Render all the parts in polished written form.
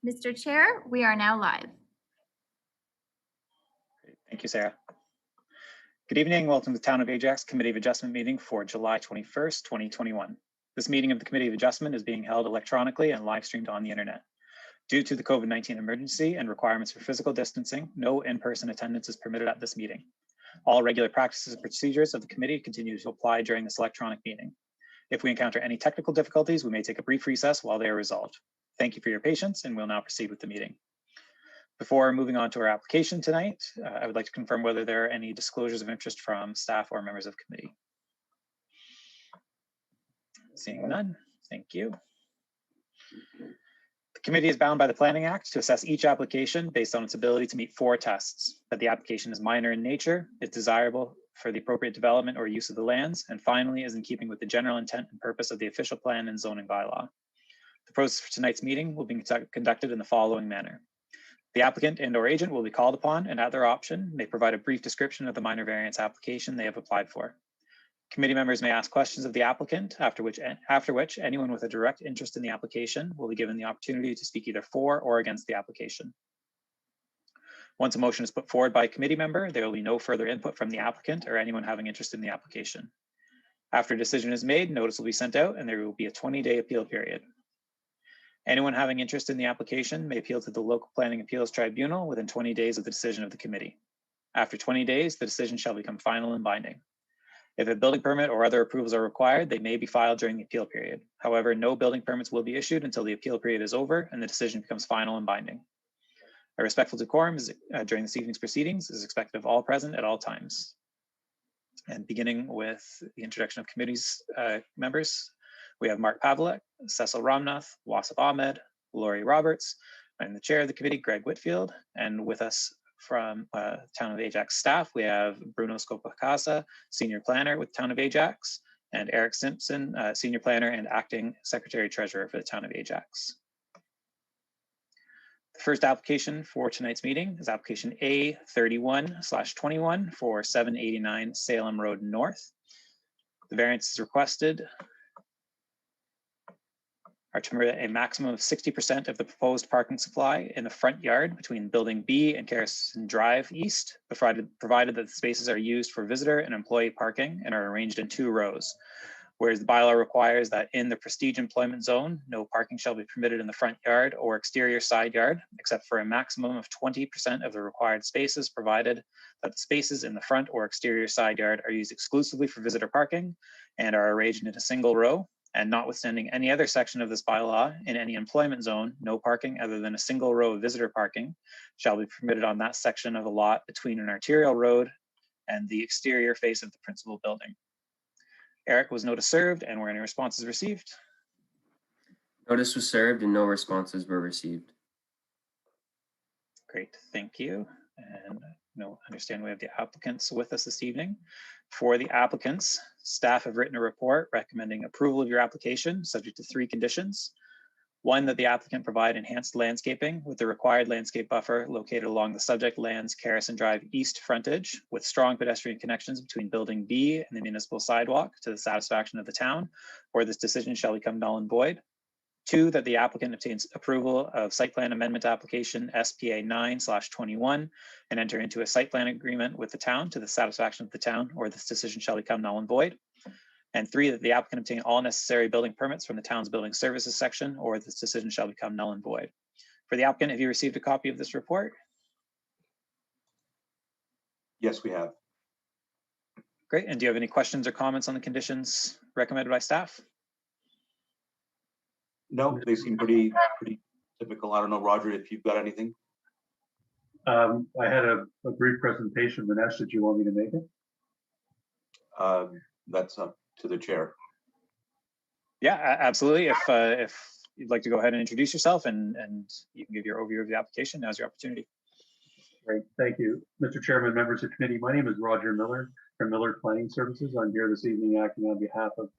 Mr. Chair, we are now live. Great. Thank you, Sarah. Good evening. Welcome to the Town of Ajax Committee of Adjustment meeting for July 21st, 2021. This meeting of the Committee of Adjustment is being held electronically and live streamed on the internet. Due to the COVID-19 emergency and requirements for physical distancing, no in-person attendance is permitted at this meeting. All regular practices and procedures of the committee continue to apply during this electronic meeting. If we encounter any technical difficulties, we may take a brief recess while they are resolved. Thank you for your patience, and we'll now proceed with the meeting. Before moving on to our application tonight, I would like to confirm whether there are any disclosures of interest from staff or members of committee. Seeing none, thank you. The committee is bound by the Planning Act to assess each application based on its ability to meet 4 tests: that the application is minor in nature, is desirable for the appropriate development or use of the lands, and finally is in keeping with the general intent and purpose of the official plan and zoning bylaw. The process for tonight's meeting will be conducted in the following manner. The applicant and/or agent will be called upon and at their option may provide a brief description of the minor variance application they have applied for. Committee members may ask questions of the applicant, after which anyone with a direct interest in the application will be given the opportunity to speak either for or against the application. Once a motion is put forward by a committee member, there will be no further input from the applicant or anyone having interest in the application. After a decision is made, notice will be sent out and there will be a 20-day appeal period. Anyone having interest in the application may appeal to the local planning appeals tribunal within 20 days of the decision of the committee. After 20 days, the decision shall become final and binding. If a building permit or other approvals are required, they may be filed during the appeal period. However, no building permits will be issued until the appeal period is over and the decision becomes final and binding. A respectful decorum during this evening's proceedings is expected of all present at all times. And beginning with the introduction of committee's members, we have Mark Pavlik, Cecil Ramnath, Wasif Ahmed, Lori Roberts. I'm the chair of the committee, Greg Whitfield, and with us from Town of Ajax staff, we have Bruno Scopacasa, senior planner with Town of Ajax, and Eric Simpson, senior planner and acting secretary treasurer for the Town of Ajax. The first application for tonight's meeting is application A31/21 for 789 Salem Road North. The variance is requested are to permit a maximum of 60% of the proposed parking supply in the front yard between Building B and Kerrison Drive East, provided that the spaces are used for visitor and employee parking and are arranged in 2 rows. Whereas the bylaw requires that in the prestige employment zone, no parking shall be permitted in the front yard or exterior side yard, except for a maximum of 20% of the required spaces, provided that the spaces in the front or exterior side yard are used exclusively for visitor parking and are arranged in a single row. And notwithstanding any other section of this bylaw, in any employment zone, no parking other than a single row of visitor parking shall be permitted on that section of a lot between an arterial road and the exterior face of the principal building. Eric, was notice served and were any responses received? Notice was served and no responses were received. Great, thank you. And understand we have the applicants with us this evening. For the applicants, staff have written a report recommending approval of your application subject to 3 conditions. 1, that the applicant provide enhanced landscaping with the required landscape buffer located along the subject land's Kerrison Drive East frontage with strong pedestrian connections between Building B and the municipal sidewalk to the satisfaction of the town, or this decision shall become null and void. 2, that the applicant obtains approval of site plan amendment application SPA 9/21 and enter into a site plan agreement with the town to the satisfaction of the town, or this decision shall become null and void. And 3, that the applicant obtain all necessary building permits from the town's building services section, or this decision shall become null and void. For the applicant, have you received a copy of this report? Yes, we have. Great. And do you have any questions or comments on the conditions recommended by staff? No, they seem pretty typical. I don't know, Roger, if you've got anything. I had a brief presentation. Manesh, did you want me to make it? That's up to the chair. Yeah, absolutely. If you'd like to go ahead and introduce yourself and you can give your overview of the application, now's your opportunity. Great, thank you. Mr. Chairman, members of the committee, my name is Roger Miller from Miller Planning Services. I'm here this evening acting on behalf of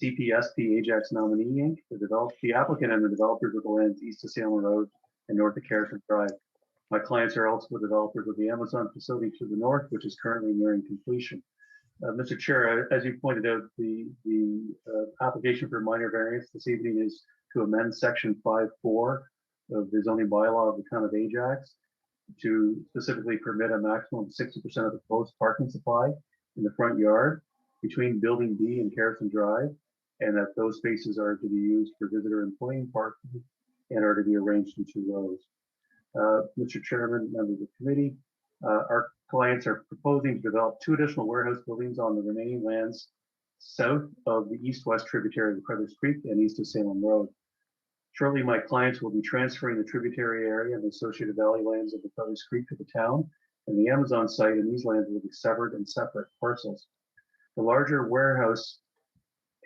CPSP Ajax Nominee Inc. The applicant and the developers of the lands east of Salem Road and north of Kerrison Drive. My clients are also the developers of the Amazon facility to the north, which is currently nearing completion. Mr. Chair, as you pointed out, the application for minor variance this evening is to amend section 5.4 of the zoning bylaw of the town of Ajax to specifically permit a maximum of 60% of the proposed parking supply in the front yard between Building B and Carson Drive, and that those spaces are to be used for visitor and employee parking and are to be arranged in 2 rows. Mr. Chairman, members of the committee, our clients are proposing to develop 2 additional warehouse buildings on the remaining lands south of the east-west tributary of Crothers Creek and east of Salem Road. Shortly, my clients will be transferring the tributary area and the associated valley lands of the Crothers Creek to the town and the Amazon site, and these lands will be severed and separate parcels. The larger warehouse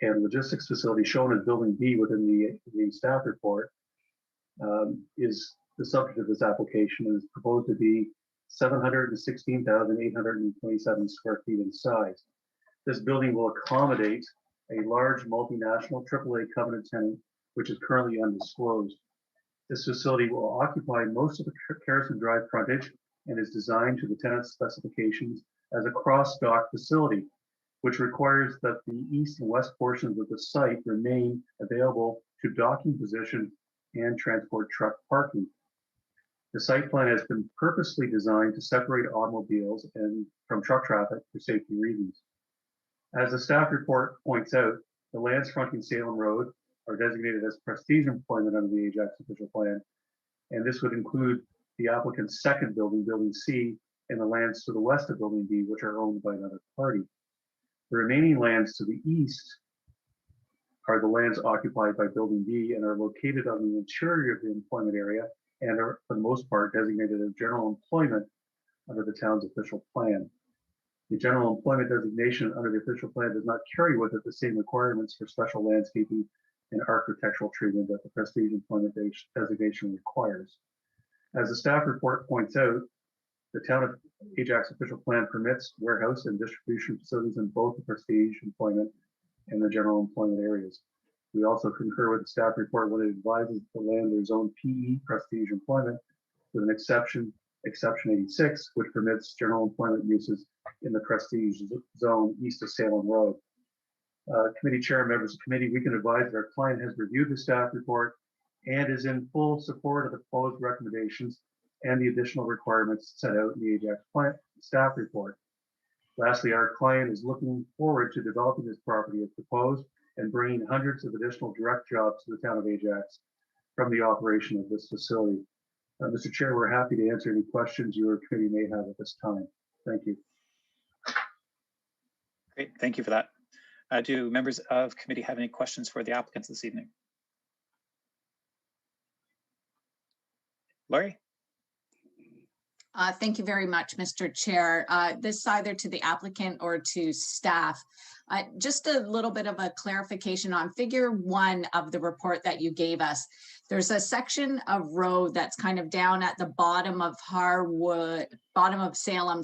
and logistics facility shown as Building B within the staff report is the subject of this application and is proposed to be 716,827 square feet in size. This building will accommodate a large multinational AAA covenant tenant, which is currently undisclosed. This facility will occupy most of the Carson Drive frontage and is designed to the tenant's specifications as a cross-dock facility, which requires that the east and west portions of the site remain available to docking position and transport truck parking. The site plan has been purposely designed to separate automobiles and from truck traffic for safety reasons. As the staff report points out, the lands fronting Salem Road are designated as prestige employment under the Ajax official plan, and this would include the applicant's second building, Building C, and the lands to the west of Building B, which are owned by another party. The remaining lands to the east are the lands occupied by Building B and are located on the interior of the employment area and are, for the most part, designated as general employment under the town's official plan. The general employment designation under the official plan does not carry with it the same requirements for special landscaping and architectural treatment that the prestige employment designation requires. As the staff report points out, the town of Ajax official plan permits warehouse and distribution facilities in both the prestige employment and the general employment areas. We also concur with the staff report when it advises the land their zone PE prestige employment with an exception 86, which permits general employment uses in the prestige zone east of Salem Road. Committee chair and members of the committee, we can advise that our client has reviewed the staff report and is in full support of the proposed recommendations and the additional requirements set out in the Ajax plant staff report. Lastly, our client is looking forward to developing this property as proposed and bringing hundreds of additional direct jobs to the town of Ajax from the operation of this facility. Mr. Chair, we're happy to answer any questions your committee may have at this time. Thank you. Great, thank you for that. Do members of committee have any questions for the applicants this evening? Laurie? Thank you very much, Mr. Chair. This is either to the applicant or to staff. Just a little bit of a clarification on figure 1 of the report that you gave us. There's a section of road that's kind of down at the bottom of Salem,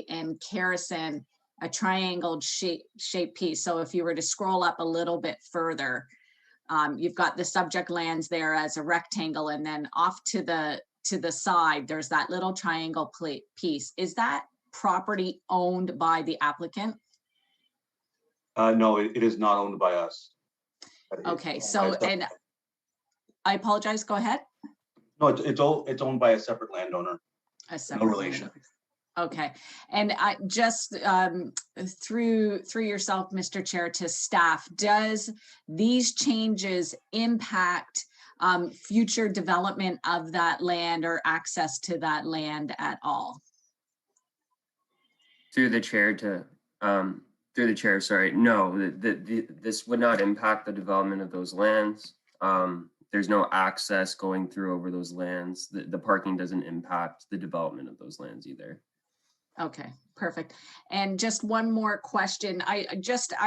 and Carson, a triangle shape piece. So if you were to scroll up a little bit further, you've got the subject lands there as a rectangle, and then off to the side, there's that little triangle piece. Is that property owned by the applicant? No, it is not owned by us. Okay, so, and I apologize, go ahead. No, it's owned by a separate landowner. A separate No relation. landowner. Okay, and I just through yourself, Mr. Chair, to staff, does these changes impact future development of that land or access to that land at all? Through the chair, sorry, no, this would not impact the development of those lands. There's no access going through over those lands. The parking doesn't impact the development of those lands either. Okay, perfect. And just one more question. I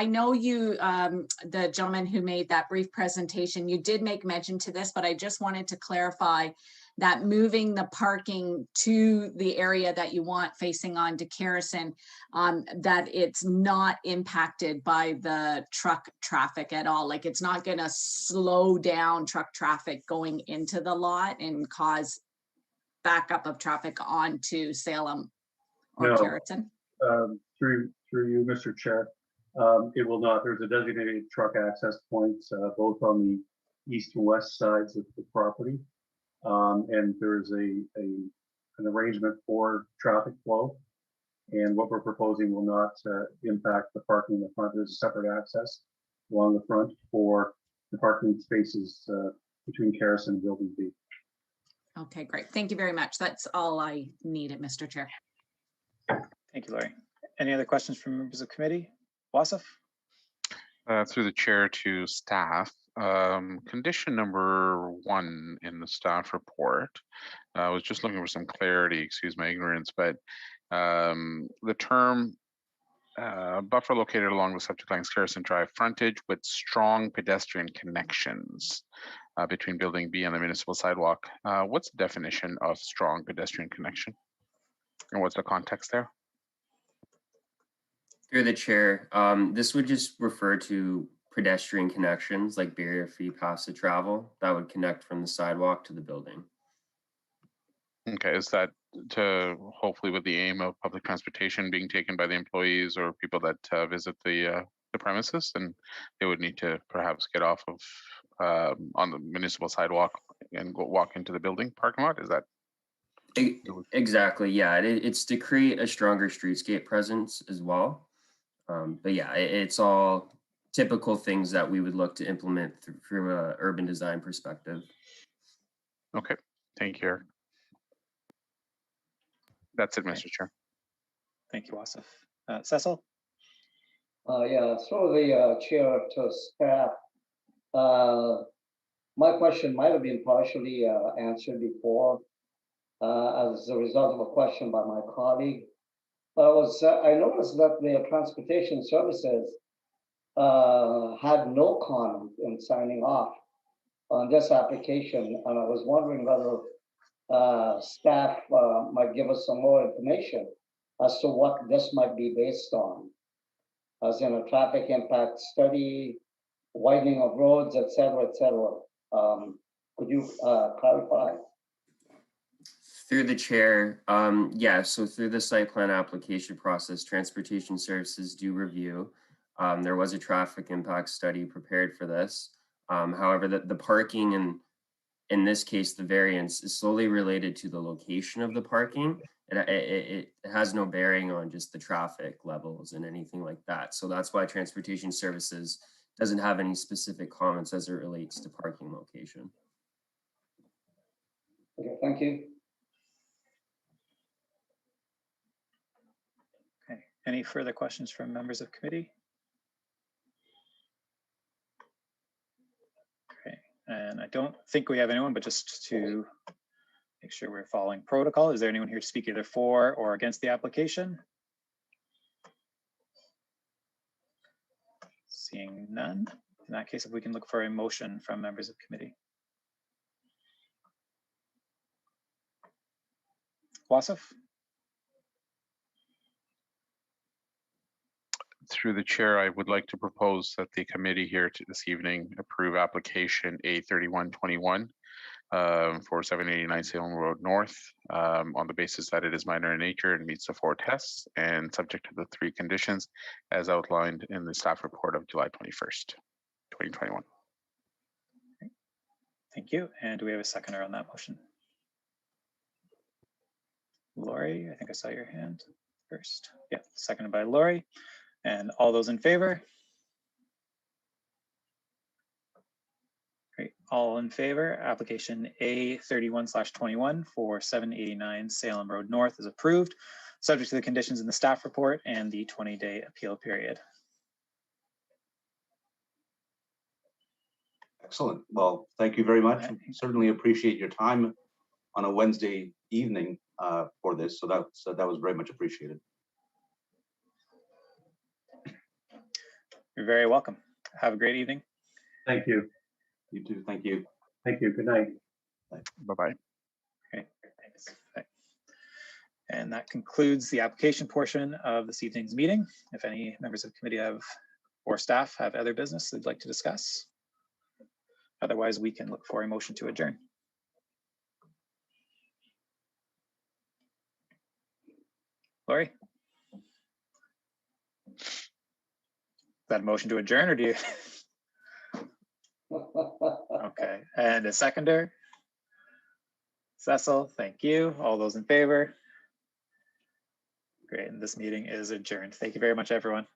know you, the gentleman who made that brief presentation, you did make mention to this, but I just wanted to clarify that moving the parking to the area that you want facing on to Carson, that it's not impacted by the truck traffic at all. Like it's not gonna slow down truck traffic going into the lot and cause backup of traffic onto Salem or No. Carrollton? Through you, Mr. Chair, it will not. There's a designated truck access points both on the east and west sides of the property. And there's an arrangement for traffic flow. And what we're proposing will not impact the parking in the front. There's a separate access along the front for the parking spaces between Kerris and Building B. Okay, great. Thank you very much. That's all I needed, Mr. Chair. Thank you, Lori. Any other questions from members of committee? Wasif? Through the chair to staff, condition number 1 in the staff report, I was just looking for some clarity, excuse my ignorance, but the term buffer located along the subject lines Kerrison Drive frontage with strong pedestrian connections between building B and the municipal sidewalk. What's the definition of strong pedestrian connection? And what's the context there? Through the chair, this would just refer to pedestrian connections like barrier-free paths of travel that would connect from the sidewalk to the building. Okay, is that to hopefully with the aim of public transportation being taken by the employees or people that visit the premises, and they would need to perhaps get off of on the municipal sidewalk and go walk into the building parking lot? Is that Exactly, yeah. It's to create a stronger streetscape presence as well. But yeah, it's all typical things that we would look to implement through an urban design perspective. okay? Thank you, Eric. That's it, Mr. Chair. Thank you, Wasif. Cecil? Yeah, through the chair to staff, my question might have been partially answered before as a result of a question by my colleague. I noticed that the transportation services had no comment in signing off on this application, and I was wondering whether staff might give us some more information as to what this might be based on, as in a traffic impact study, widening of roads, et cetera, et cetera. Could you clarify? Through the chair, yeah, so through the site plan application process, transportation services do review. There was a traffic impact study prepared for this. However, the parking and in this case, the variance is solely related to the location of the parking. It has no bearing on just the traffic levels and anything like that. So that's why transportation services doesn't have any specific comments as it relates to parking location. Okay, thank you. Okay. Any further questions from members of committee? Okay. And I don't think we have anyone, but just to make sure we're following protocol, is there anyone here to speak either for or against the application? Seeing none. In that case, if we can look for a motion from members of committee. Wasif? Through the chair, I would like to propose that the committee here this evening approve application A3121 for 789 Salem Road North on the basis that it is minor in nature and meets the 4 tests and subject to the 3 conditions as outlined in the staff report of July 21st, 2021. Thank you. And do we have a seconder on that motion? Lori, I think I saw your hand first. Yeah, seconded by Lori. And all those in favor? Great. All in favor, application A31/21 for 789 Salem Road North is approved, subject to the conditions in the staff report and the 20-day appeal period. Excellent. Well, thank you very much. Certainly appreciate your time on a Wednesday evening for this. So that was very much appreciated. You're very welcome. Have a great evening. Thank you. You too. Thank you. Thank you. Good night. Bye-bye. Okay, thanks. Okay. And that concludes the application portion of this evening's meeting. If any members of the committee have or staff have other business they'd like to discuss, otherwise we can look for a motion to adjourn. Lori? Is that a motion to adjourn or do you? Okay, and a seconder? Cecil, thank you. All those in favor? Great, and this meeting is adjourned. Thank you very much, everyone.